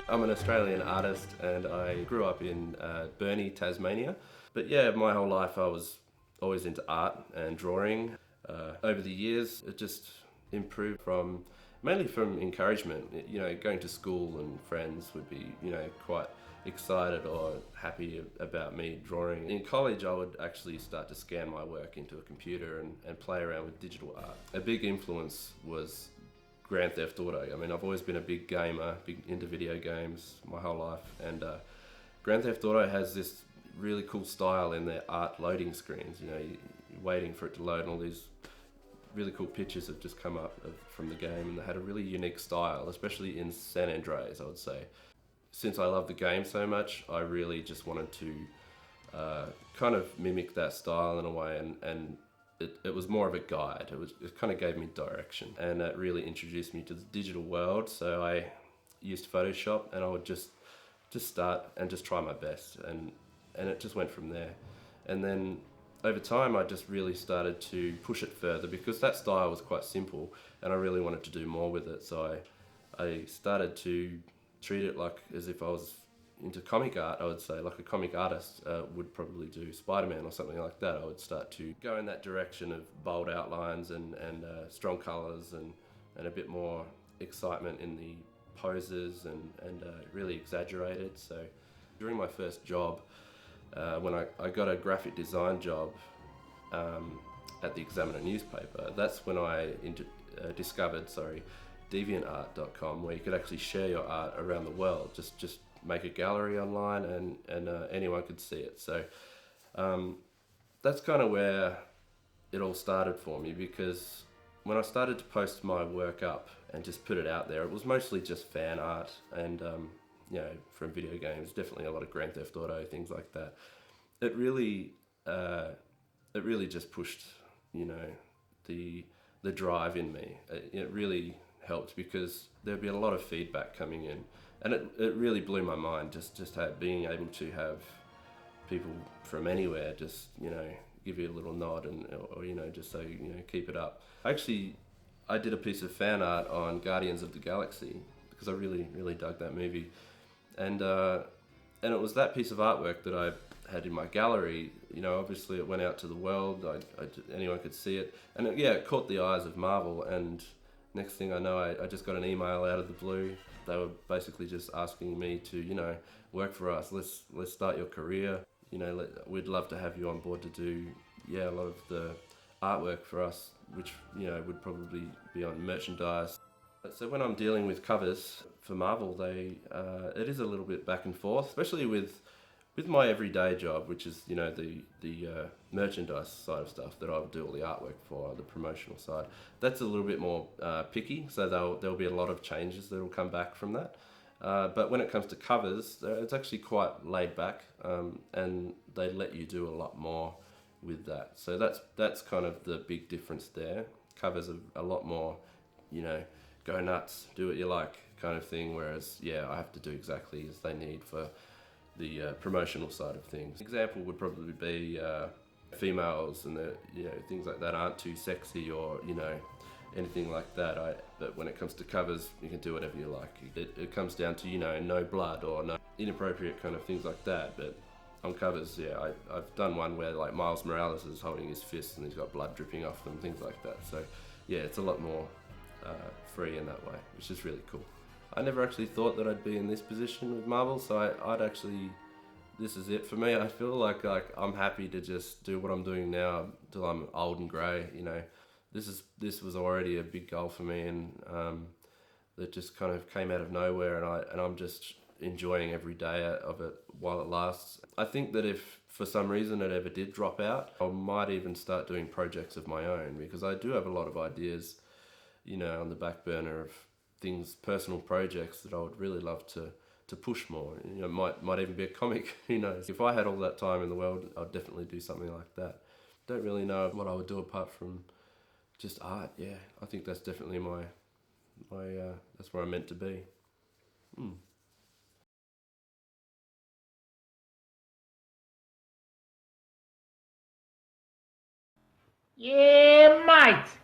I'm an Australian artist and I grew up in Burnie, Tasmania. But yeah, my whole life I was always into art and drawing. Over the years, it just improved from mainly from encouragement. You know, going to school and friends would be, quite excited or happy about me drawing. In college, I would actually start to scan my work into a computer and play around with digital art. A big influence was Grand Theft Auto. I mean, I've always been a big gamer, big into video games my whole life, and Grand Theft Auto has this really cool style in their art loading screens. You know, you're waiting for it to load, and all these really cool pictures have just come up from the game, and they had a really unique style, especially in San Andreas, I would say. Since I love the game so much, I really just wanted to kind of mimic that style in a way, and it was more of a guide. It kind of gave me direction, and it really introduced me to the digital world. So I used Photoshop, and I would just start and just try my best, and it just went from there. And then over time, I just really started to push it further because that style was quite simple, and I really wanted to do more with it. So I started to treat it like as if I was into comic art. I would say like a comic artist would probably do Spider-Man or something like that. I would start to go in that direction of bold outlines and strong colours and a bit more excitement in the poses and really exaggerated. So during my first job, when I got a graphic design job at the Examiner newspaper, that's when I discovered DeviantArt.com, where you could actually share your art around the world. Just make a gallery online and anyone could see it. So that's kind of where it all started for me, because when I started to post my work up and just put it out there, it was mostly just fan art and from video games, definitely a lot of Grand Theft Auto, things like that. It really just pushed, the drive in me. It really helped because there'd be a lot of feedback coming in, and it really blew my mind just being able to have people from anywhere just give you a little nod or just say keep it up. I did a piece of fan art on Guardians of the Galaxy because I really dug that movie, and it was that piece of artwork that I had in my gallery. Obviously it went out to the world. Anyone could see it, and it caught the eyes of Marvel. And next thing I know, I just got an email out of the blue. They were basically just asking me to work for us. Let's start your career. We'd love to have you on board to do a lot of the artwork for us, which would probably be on merchandise. So when I'm dealing with covers for Marvel, it is a little bit back and forth, especially with my everyday job, which is the merchandise side of stuff that I would do all the artwork for, the promotional side. That's a little bit more picky, so there'll be a lot of changes that will come back from that. But when it comes to covers, it's actually quite laid back, and they let you do a lot more with that. So that's kind of the big difference there. Covers are a lot more, go nuts, do what you like kind of thing, whereas I have to do exactly as they need for the promotional side of things. Example would probably be females and things like that aren't too sexy or anything like that. But when it comes to covers, you can do whatever you like. It comes down to no blood or no inappropriate kind of things like that. But on covers, I've done one where like Miles Morales is holding his fist and he's got blood dripping off them, things like that. So it's a lot more free in that way, which is really cool. I never actually thought that I'd be in this position with Marvel, so I'd actually, this is it for me. I feel like I'm happy to just do what I'm doing now till I'm old and grey. This was already a big goal for me, and that just kind of came out of nowhere, and I'm just enjoying every day of it while it lasts. I think that if for some reason it ever did drop out, I might even start doing projects of my own, because I do have a lot of ideas, on the back burner of things, personal projects that I would really love to push more. Might even be a comic, who knows. If I had all that time in the world, I'd definitely do something like that. Don't really know what I would do apart from just art. I think that's definitely my that's where I'm meant to be. Yeah, mate.